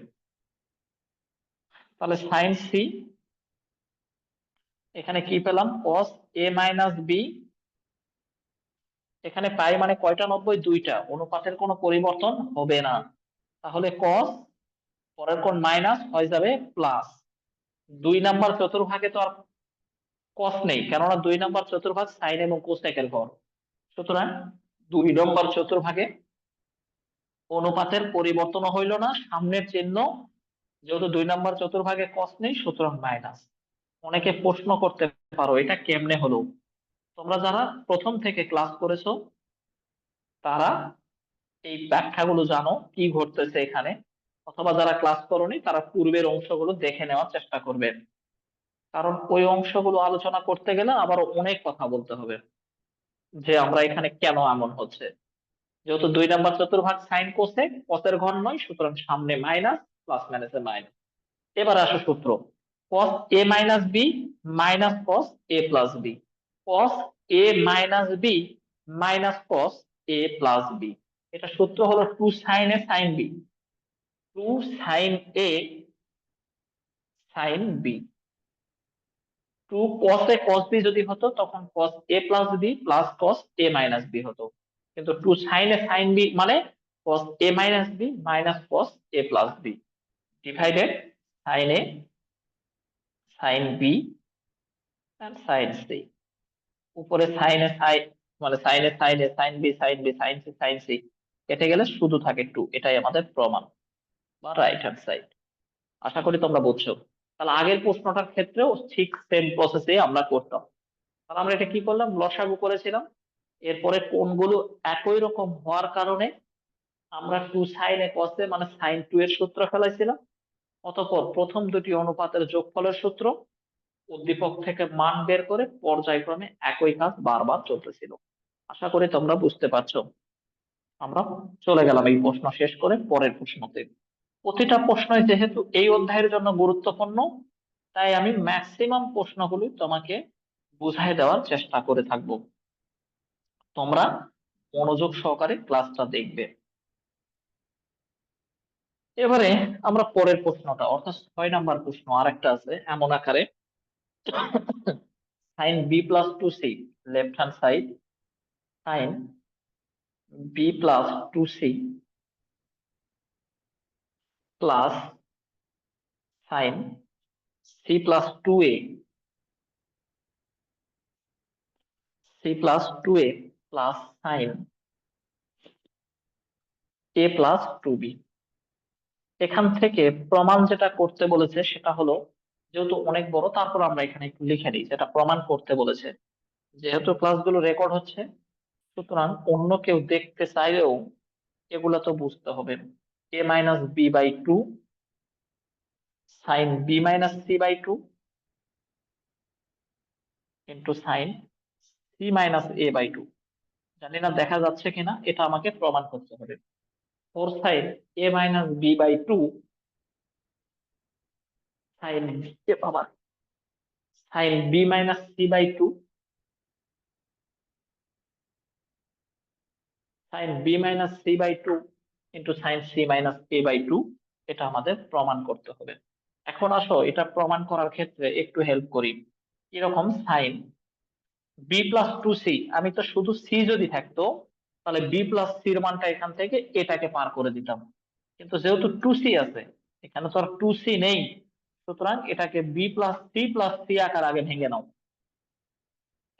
তাহলে সাইন সি, এখানে কি পেলাম cos a মাইনাস বি, এখানে পাই মানে কয়টা 90, দুইটা, অনুপাতের কোনো পরিবর্তন হবে না, তাহলে cos, পরের কোণ মাইনাস হয়ে যাবে প্লাস, দুই নাম্বার চতুর্ভাগে তো আর cos নেই, কেননা দুই নাম্বার চতুর্ভাগ সাইন এবং কোসেকের ঘর, সুতরাং দুই নম্বর চতুর্ভাগে অনুপাতের পরিবর্তন হইল না, সামনের চিহ্ন, যেহেতু দুই নম্বর চতুর্ভাগে cos নেই সুতরাং মাইনাস। অনেকে প্রশ্ন করতে পারো এটা কেমনে হলো, তোমরা যারা প্রথম থেকে ক্লাস করেছো তারা এই ব্যাখ্যাগুলো জানো কি ঘটতেছে এখানে, অথবা যারা ক্লাস করোনি তারা পূর্বের অংশগুলো দেখে নেওয়ার চেষ্টা করবে, কারণ ওই অংশগুলো আলোচনা করতে গেলে আবার অনেক কথা বলতে হবে যে আমরা এখানে কেন এমন হচ্ছে। যেহেতু দুই নাম্বার চতুর্ভাগ সাইন কোসেক, কসের ঘর নয়, সুতরাং সামনে মাইনাস, প্লাস মাইনাসে মাইনাস। এবার আসো সূত্র, cos a minus B minus cos a plus B, cos a minus B minus cos a plus B, এটা সূত্র হলো two sine A sine B, two sine A sine B, two cos A cos B যদি হতো তখন cos A plus B plus cos A minus B হতো, কিন্তু two sine A sine B মানে cos A minus B minus cos A plus B divided sine A sine B and sine C. উপরে সাইনে sine মানে সাইনে সাইনে sine B sine B sine C sine C কেটে গেলে শুধু থাকে টু, এটাই আমাদের প্রমাণ বা রাইট হ্যান্ড সাইড। আশা করি তোমরা বুঝছো। তাহলে আগের প্রশ্নটার ক্ষেত্রেও ঠিক সেম প্রসেসে আমরা করতাম। তাহলে আমরা এটা কি করলাম, লসাগু করেছিলাম, এরপরে কোণগুলো একই রকম হওয়ার কারণে আমরা টু সাইন এ কসে মানে সাইন টু এর সূত্র ফেলাইছিলাম। অতঃপর প্রথম দুটি অনুপাতের যোগফলের সূত্র, উদ্দীপক থেকে মান বের করে পর্যায়ক্রমে একই কাজ বারবার চলতেছিল। আশা করি তোমরা বুঝতে পারছো। আমরা চলে গেলাম এই প্রশ্ন শেষ করে পরের প্রশ্নতে। প্রতিটা প্রশ্নই যেহেতু এই অধ্যায়ের জন্য গুরুত্বপূর্ণ, তাই আমি ম্যাক্সিমাম প্রশ্নগুলি তোমাকে বুঝাই দেওয়ার চেষ্টা করে থাকবো। তোমরা মনোযোগ সহকারে ক্লাসটা দেখবে। এবারে আমরা পরের প্রশ্নটা অর্থাৎ 6 নাম্বার প্রশ্ন আরেকটা আছে এমন আকারে, sine B plus two C left hand side, sine B plus two C plus sine C plus two A C plus two A plus sine A plus two B. এখান থেকে প্রমাণ যেটা করতে বলেছে সেটা হলো, যেহেতু অনেক বড় তারপর আমরা এখানে একটু লিখে দিই যেটা প্রমাণ করতে বলেছে। যেহেতু ক্লাসগুলো রেকর্ড হচ্ছে, সুতরাং অন্য কেউ দেখতে চাইলেও এগুলো তো বুঝতে হবে। A minus B by two sine B minus C by two into sine C minus A by two. জানি না দেখা যাচ্ছে কিনা, এটা আমাকে প্রমাণ করতে হবে। Four sine A minus B by two sine A বাবা sine B minus C by two sine B minus C by two into sine C minus A by two, এটা আমাদের প্রমাণ করতে হবে। এখন আসো এটা প্রমাণ করার ক্ষেত্রে একটু হেল্প করি। এরকম sine B plus two C, আমি তো শুধু সি যদি থাকতো তাহলে বি প্লাস সির মানটা এখান থেকে এটাকে পার করে দিতাম, কিন্তু যেহেতু টু সি আছে এখানে তো আর টু সি নেই, সুতরাং এটাকে বি প্লাস সি আকার আগে ভেঙে নাও,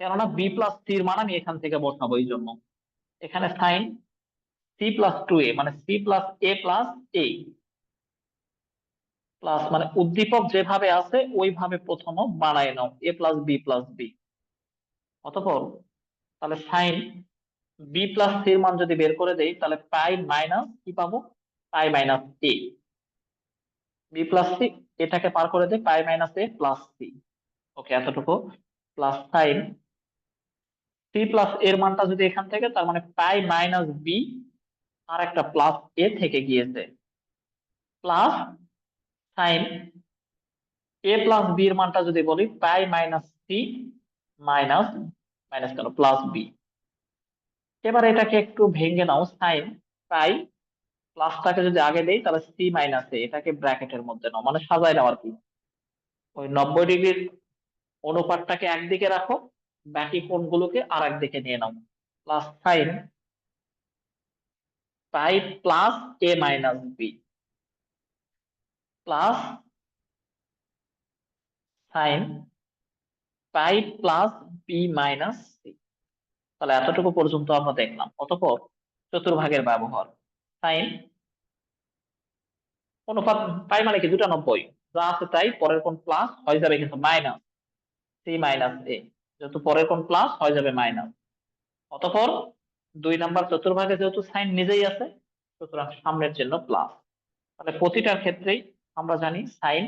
কেননা বি প্লাস সির মান আমি এখান থেকে বসাবো এই জন্য। এখানে সাইন সি প্লাস টু এ মানে সি প্লাস এ প্লাস এ প্লাস মানে উদ্দীপক যেভাবে আছে ওইভাবে প্রথম বানায় নাও এ প্লাস বি প্লাস বি। অতঃপর তাহলে সাইন বি প্লাস সি এর মান যদি বের করে দেই তাহলে পাই মাইনাস কি পাবো, পাই মাইনাস এ। বি প্লাস সি এটাকে পার করে দেই পাই মাইনাস এ প্লাস সি। ওকে এতটুকু প্লাস সাইন সি প্লাস এর মানটা যদি এখান থেকে, তার মানে পাই মাইনাস বি আর একটা প্লাস এ থেকে গিয়েছে, plus sine A plus B এর মানটা যদি বলি পাই মাইনাস সি মাইনাস মাইনাস কেন প্লাস বি। এবার এটাকে একটু ভেঙে নাও, সাইন পাই প্লাসটাকে যদি আগে দেই তাহলে সি মাইনাস এ, এটাকে ব্র্যাকেটের মধ্যে নাও মানে সাজায় নাও আর কি। ওই 90 ডিগ্রির অনুপাতটাকে একদিকে রাখো, বাকি কোণগুলোকে আর একদিকে নিয়ে নাও। Plus sine pi plus A minus B plus sine pi plus B minus C. তাহলে এতটুকু পর্যন্ত আমরা দেখলাম। অতঃপর চতুর্ভাগের ব্যবহার, সাইন অনুপাত পাই মানে কি 290, যা আছে তাই, পরের কোণ প্লাস হয়ে যাবে কিন্তু মাইনাস সি মাইনাস এ, যেহেতু পরের কোণ প্লাস হয়ে যাবে মাইনাস। অতঃপর 2 নাম্বার চতুর্ভাগে যেহেতু সাইন নিজেই আছে, সুতরাং সামনের চিহ্ন প্লাস। তাহলে প্রতিটার ক্ষেত্রেই আমরা জানি সাইন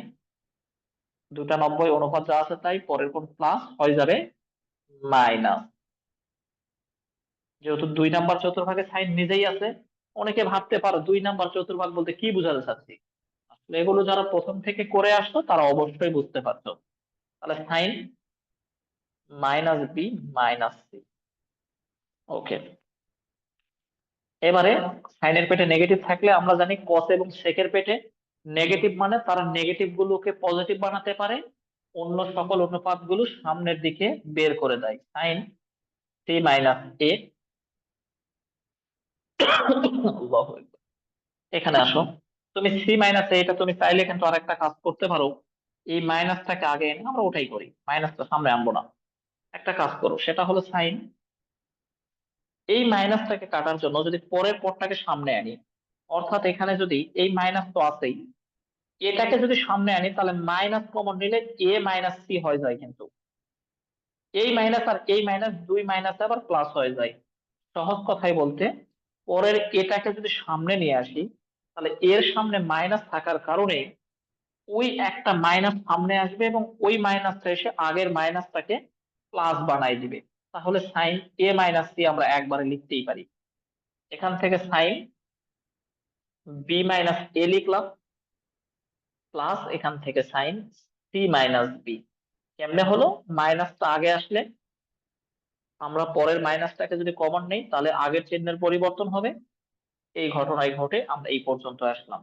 290 অনুপাত যা আছে তাই, পরের কোণ প্লাস হয়ে যাবে মাইনাস। যেহেতু 2 নাম্বার চতুর্ভাগে সাইন নিজেই আছে, অনেকে ভাবতে পারো 2 নাম্বার চতুর্ভাগ বলতে কি বোঝাতে চাচ্ছি। আসলে এগুলো যারা প্রথম থেকে করে আসতো তারা অবশ্যই বুঝতে পারতো। তাহলে sine minus B minus C. Okay এবারে সাইনের পেটে নেগেটিভ থাকলে আমরা জানি কস এবং সেকের পেটে নেগেটিভ মানে তারা নেগেটিভ গুলোকে পজিটিভ বানাতে পারে, অন্য সকল অনুপাতগুলো সামনের দিকে বের করে দেয়। সাইন সি মাইনাস এ, এখানে আসো। তুমি সি মাইনাস এটা তুমি চাইলে কিন্তু আরেকটা কাজ করতে পারো, এই মাইনাসটাকে আগে এনে আমরা ওটাই করি, মাইনাসটা সামনে আনবো না। একটা কাজ করো, সেটা হলো সাইন এই মাইনাসটাকে কাটার জন্য যদি পরের পদটাকে সামনে আনি, অর্থাৎ এখানে যদি এই মাইনাস তো আছেই, এটাকে যদি সামনে আনি তাহলে মাইনাস কমন নিলে এ মাইনাস সি হয়ে যায়, কিন্তু এই মাইনাস আর এই মাইনাস দুই মাইনাস আবার প্লাস হয়ে যায়। সহজ কথায় বলতে, পরের এটাকে যদি সামনে নিয়ে আসি, তাহলে এর সামনে মাইনাস থাকার কারণে ওই একটা মাইনাস সামনে আসবে এবং ওই মাইনাসটা এসে আগের মাইনাসটাকে প্লাস বানাই দিবে। তাহলে সাইন এ মাইনাস সি আমরা একবারে লিখতেই পারি। এখান থেকে সাইন বি মাইনাস এ লিখলাম, প্লাস এখান থেকে সাইন সি মাইনাস বি। কেমনে হলো? মাইনাসটা আগে আসলে আমরা পরের মাইনাসটাকে যদি কমন নেই তাহলে আগের চিহ্নের পরিবর্তন হবে। এই ঘটনাই ঘটে আমরা এই পর্যন্ত আসলাম।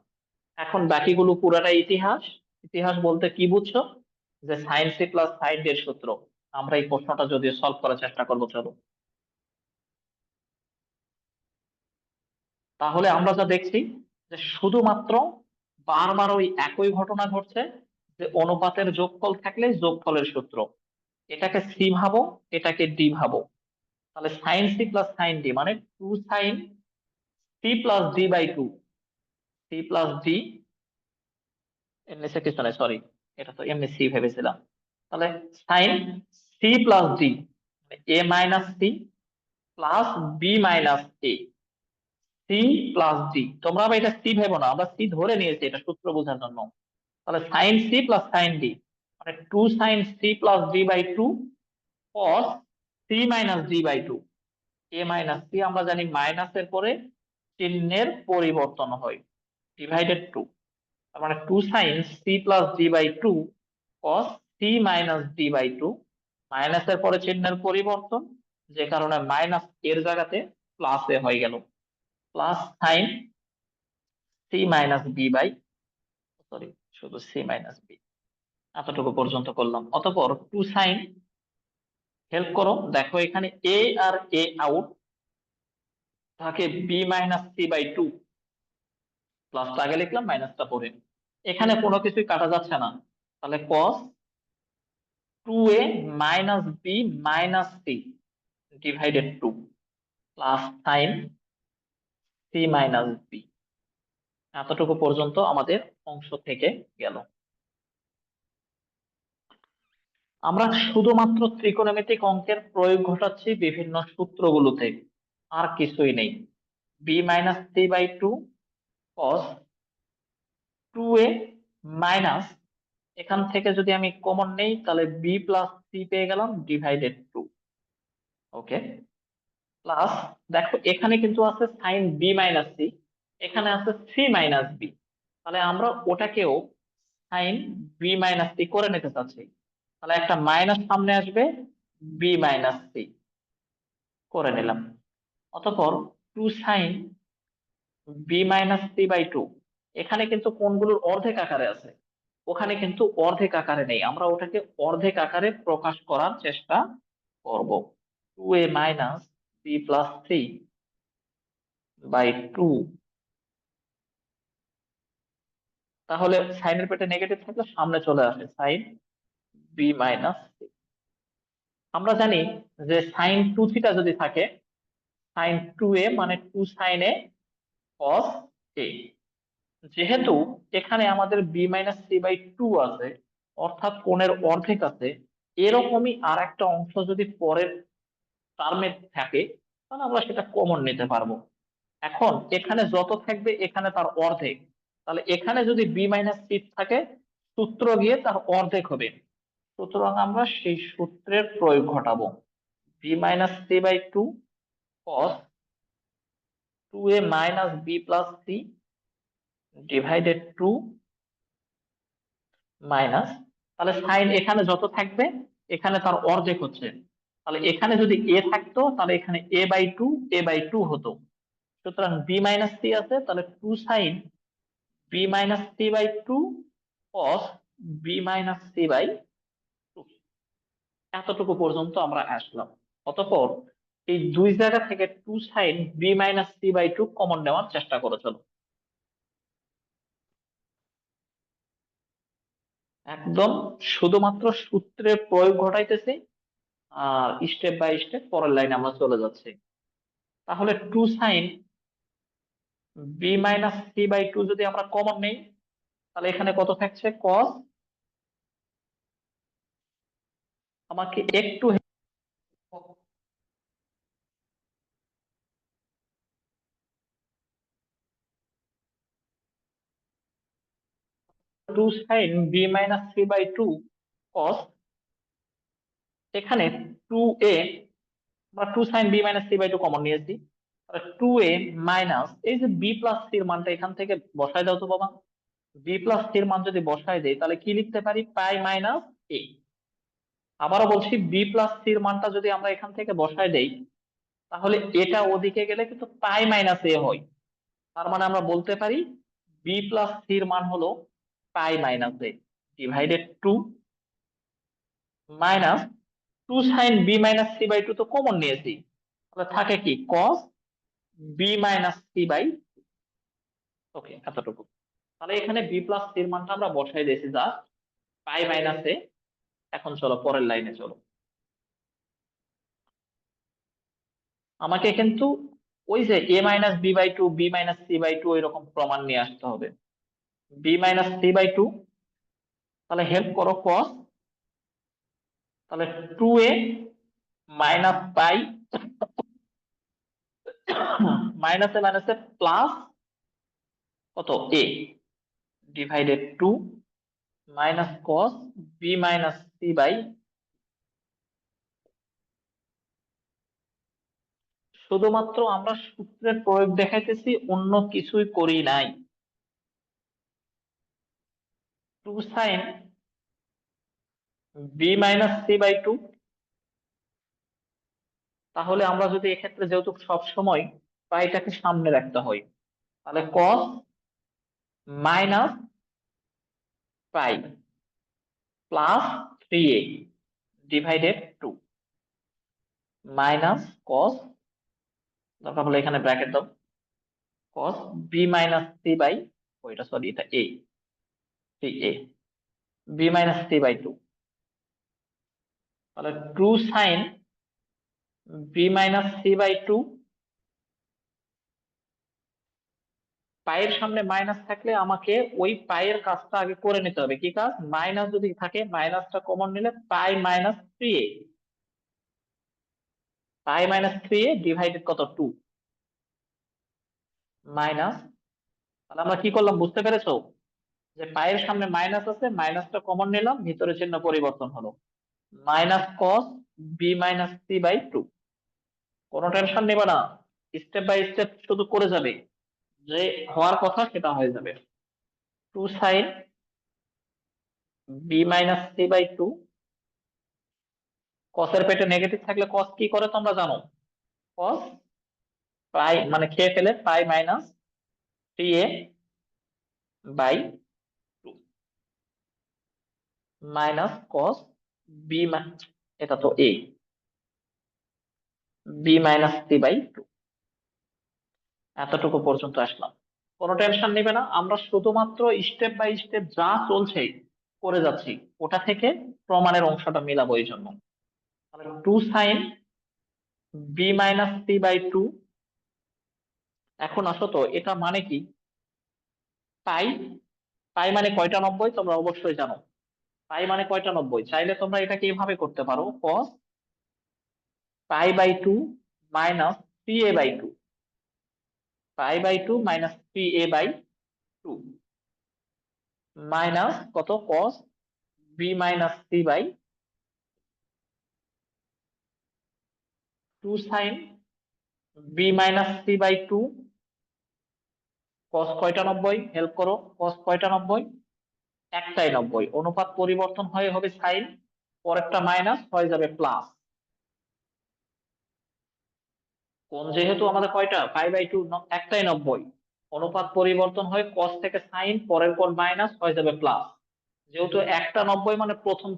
এখন বাকিগুলো পুরাটাই ইতিহাস। ইতিহাস বলতে কি বুঝছো? যে sine C plus sine D এর সূত্র। আমরা এই প্রশ্নটা যদিও সলভ করার চেষ্টা করবো, চলো। তাহলে আমরা যা দেখছি যে শুধুমাত্র বারবার ওই একই ঘটনা ঘটছে, যে অনুপাতের যোগফল থাকলে যোগফলের সূত্র। এটাকে সি ভাবো, এটাকে ডি ভাবো। তাহলে sine C plus sine D মানে two sine C plus D by two, C plus D, এর নিচে কিছু নাই, সরি, এটা তো এমনি সি ভেবেছিলাম। তাহলে sine C plus D A minus C plus B minus A, C plus D. তোমরা আবার এটা সি ভেবো না, আমরা সি ধরে নিয়েছি এটা সূত্র বোঝার জন্য। তাহলে sine C plus sine D মানে two sine C plus D by two cos C minus D by two. A minus C আমরা জানি মাইনাসের পরে চিহ্নের পরিবর্তন হয়, ডিভাইডেড টু। তার মানে two sine C plus D by two cos C minus D by two, মাইনাসের পরে চিহ্নের পরিবর্তন, যে কারণে মাইনাস এর জায়গাতে প্লাস এ হয়ে গেল, plus sine C minus B by, sorry, শুধু সি মাইনাস বি। এতটুকু পর্যন্ত করলাম। অতঃপর টু সাইন, হেল্প করো, দেখো এখানে এ আর এ আউট থাকে B minus C by two, প্লাসটা আগে লিখলাম মাইনাসটা পরে। এখানে কোনো কিছুই কাটা যাচ্ছে না, তাহলে cos two A minus B minus C divided two plus sine C minus B. এতটুকু পর্যন্ত আমাদের অংশ থেকে গেল। আমরা শুধুমাত্র ত্রিকোণমিতিক অঙ্কের প্রয়োগ ঘটাচ্ছি বিভিন্ন সূত্রগুলোতে, আর কিছুই নেই। B minus C by two cos two A minus, এখান থেকে যদি আমি কমন নেই তাহলে বি প্লাস সি পেয়ে গেলাম ডিভাইডেড টু। ওকে, প্লাস দেখো এখানে কিন্তু আছে সাইন বি মাইনাস সি, এখানে আছে সি মাইনাস বি, তাহলে আমরা ওটাকেও সাইন বি মাইনাস সি করে নিতে চাচ্ছি। তাহলে একটা মাইনাস সামনে আসবে, বি মাইনাস সি করে নিলাম। অতঃপর two sine B minus C by two, এখানে কিন্তু কোণগুলোর অর্ধেক আকারে আছে, ওখানে কিন্তু অর্ধেক আকারে নেই, আমরা ওটাকে অর্ধেক আকারে প্রকাশ করার চেষ্টা করব। Two A minus B plus three by two, তাহলে সাইনের পেটে নেগেটিভ থাকলে সামনে চলে আসে সাইন বি মাইনাস। আমরা জানি যে সাইন টু থিটা যদি থাকে, সাইন টু এ মানে টু সাইন এ কস এ। যেহেতু এখানে আমাদের B minus C by two আছে, অর্থাৎ কোণের অর্ধেক আছে, এরকমই আর একটা অংশ যদি পরের টার্মে থাকে তাহলে আমরা সেটা কমন নিতে পারবো। এখন এখানে যত থাকবে এখানে তার অর্ধেক, তাহলে এখানে যদি বি মাইনাস সি থাকে সূত্র গিয়ে তার অর্ধেক হবে, সুতরাং আমরা সেই সূত্রের প্রয়োগ ঘটাবো। B minus C by two cos two A minus B plus C divided two minus, তাহলে সাইন এখানে যত থাকবে এখানে তার অর্ধেক হচ্ছে, তাহলে এখানে যদি এ থাকতো তাহলে এখানে এ বাই টু হতো। সুতরাং বি মাইনাস সি আছে, তাহলে two sine B minus C by two cos B minus C by এতটুকু পর্যন্ত আমরা আসলাম। অতঃপর এই দুই জায়গা থেকে 2 sin b - c/2 কমন নেওয়ার চেষ্টা করো, চলো। একদম শুধুমাত্র সূত্রের প্রয়োগ ঘটাইতেছি, আর স্টেপ বাই স্টেপ পরের লাইনে আমরা চলে যাচ্ছি। তাহলে 2 sin b - c/2 যদি আমরা কমন নেই, তাহলে এখানে কত থাকছে? cos। আমাকে একটু 2 sin b - c/2 cos, এখানে 2a, আমরা 2 sin b - c/2 কমন নিয়েছি, 2a মাইনাস এই যে b প্লাস সি এর মানটা এখান থেকে বসায় দাও তো বাবা। বি প্লাস সি এর মান যদি বসায় দেই, তাহলে কি লিখতে পারি? পাই মাইনাস এ। আবারও বলছি, বি প্লাস সি এর মানটা যদি আমরা এখান থেকে বসায় দেই, তাহলে এটা ওদিকে গেলে কিন্তু পাই মাইনাস এ হয়। তার মানে আমরা বলতে পারি বি প্লাস সি এর মান হলো পাই মাইনাস এ divided 2 minus 2 sin b - c/2 তো কমন নিয়েছি, তাহলে থাকে কি? cos b - c/, ওকে, এতটুকু। তাহলে এখানে বি প্লাস সি এর মানটা আমরা বসাই দিয়েছি জাস্ট পাই মাইনাস এ। এখন চলো পরের লাইনে চলো। আমাকে কিন্তু ওই যে a - b/2 b - c/2 এরকম প্রমাণ নিয়ে আসতে হবে। b - c/2, তাহলে হেল্প করো cos, তাহলে 2a মাইনাস পাই মাইনাসে মাইনাসে প্লাস কত? a divided 2 minus cos b - c/, শুধুমাত্র আমরা সূত্রের প্রয়োগ দেখাইতেছি, অন্য কিছুই করি নাই। 2 sin b - c/2, তাহলে আমরা যদি এক্ষেত্রে যেহেতু সব সময় পাইটাকে সামনে রাখতে হয়, তাহলে cos মাইনাস পাই plus 3a divided 2 minus cos, দরকার হলে এখানে ব্র্যাকেট দাও, cos b - c/, ওইটা সরি, এটা a, 3a b - c/2, তাহলে 2 sin b - c/2, পায়ের সামনে মাইনাস থাকলে আমাকে ওই পায়ের কাজটা আগে করে নিতে হবে। কি কাজ? মাইনাস যদি থাকে, মাইনাসটা কমন নিলে পাই মাইনাস 3a, পাই মাইনাস 3a ডিভাইডেড কত? 2 মাইনাস, তাহলে আমরা কি করলাম বুঝতে পেরেছো? যে পায়ের সামনে মাইনাস আছে, মাইনাসটা কমন নিলাম, ভিতরে চিহ্ন পরিবর্তন হলো, মাইনাস cos b - c/2। কোনো টেনশন নেবে না, স্টেপ বাই স্টেপ শুধু করে যাবে, যে হওয়ার কথা সেটা হয়ে যাবে। 2 sin b - c/2, কসের পেটে নেগেটিভ থাকলে কস কি করে তোমরা জানো? কস পাই মানে খেয়ে ফেলে pi minus 3a by 2 minus cos B, এটা তো a, b - c/2। এতটুকু পর্যন্ত আসলাম, কোনো টেনশন নেবে না, আমরা শুধুমাত্র স্টেপ বাই স্টেপ যা চলছে করে যাচ্ছি, ওটা থেকে প্রমাণের অংশটা মিলাবো এই জন্য। তাহলে 2 sin b - c/2, এখন আসো তো এটা মানে কি? পাই, পাই মানে কয়টা 90 তোমরা অবশ্যই জানো। পাই মানে কয়টা 90? চাইলে তোমরা এটাকে এভাবে করতে পারো, cos π/2 minus 3a/2, π/2 minus 3a/2 minus কত? cos b - c/2 sin b - c/2, cos কয়টা 90? হেল্প করো, cos কয়টা 90? একটাই 90, অনুপাত পরিবর্তন হয়ে হবে সাইন, পরেরটা মাইনাস হয়ে যাবে প্লাস। কোণ যেহেতু আমাদের কয়টা? π/2, একটাই 90, অনুপাত পরিবর্তন হয়ে cos থেকে সাইন, পরের কোণ মাইনাস হয়ে যাবে প্লাস। যেহেতু একটা 90 মানে প্রথম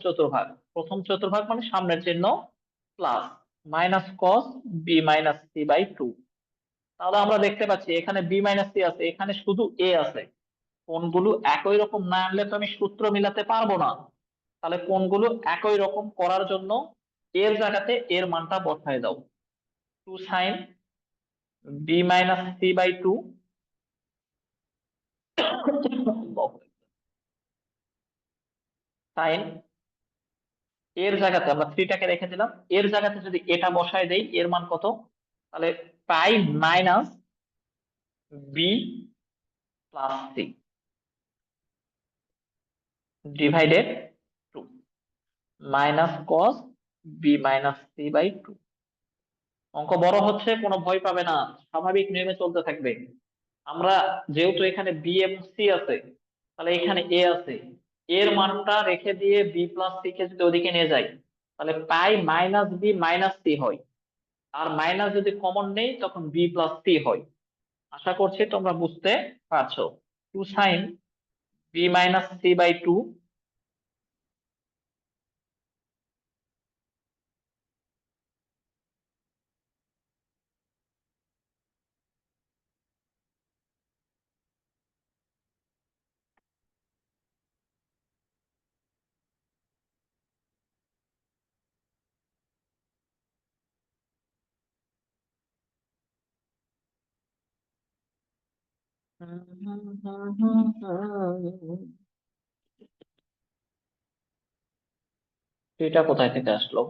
চতুর্ভাগ মানে সামনের চিহ্ন plus minus cos B minus C by two. তাহলে আমরা দেখতে পাচ্ছি এখানে বি মাইনাস সি আছে, এখানে শুধু এ আছে। কোণগুলো একই রকম না আনলে তো আমি সূত্র মিলাতে পারবো না। তাহলে কোণগুলো একই রকম করার জন্য এর জায়গাতে এর মানটা বসায় দাও। Two sine B minus C by two sine, এর জায়গাতে আমরা থ্রিটাকে রেখে দিলাম, এর জায়গাতে যদি এটা বসায় দেই এর মান কত, তাহলে pi minus B plus C divided two minus cos B minus C by two. অঙ্ক বড় হচ্ছে, কোনো ভয় পাবে না, স্বাভাবিক নিয়মে চলতে থাকবে। আমরা যেহেতু এখানে বি এবং সি আছে, তাহলে এখানে এ আছে, এর মানটা রেখে দিয়ে বি প্লাস সি কে যদি ওদিকে নিয়ে যাই, তাহলে pi minus B minus C হয়। আর মাইনাস যদি কমন নেই তখন বি প্লাস সি হয়। আশা করছি তোমরা বুঝতে পারছো। Two sine B minus C by two. এটা কোথায় থেকে আসলো?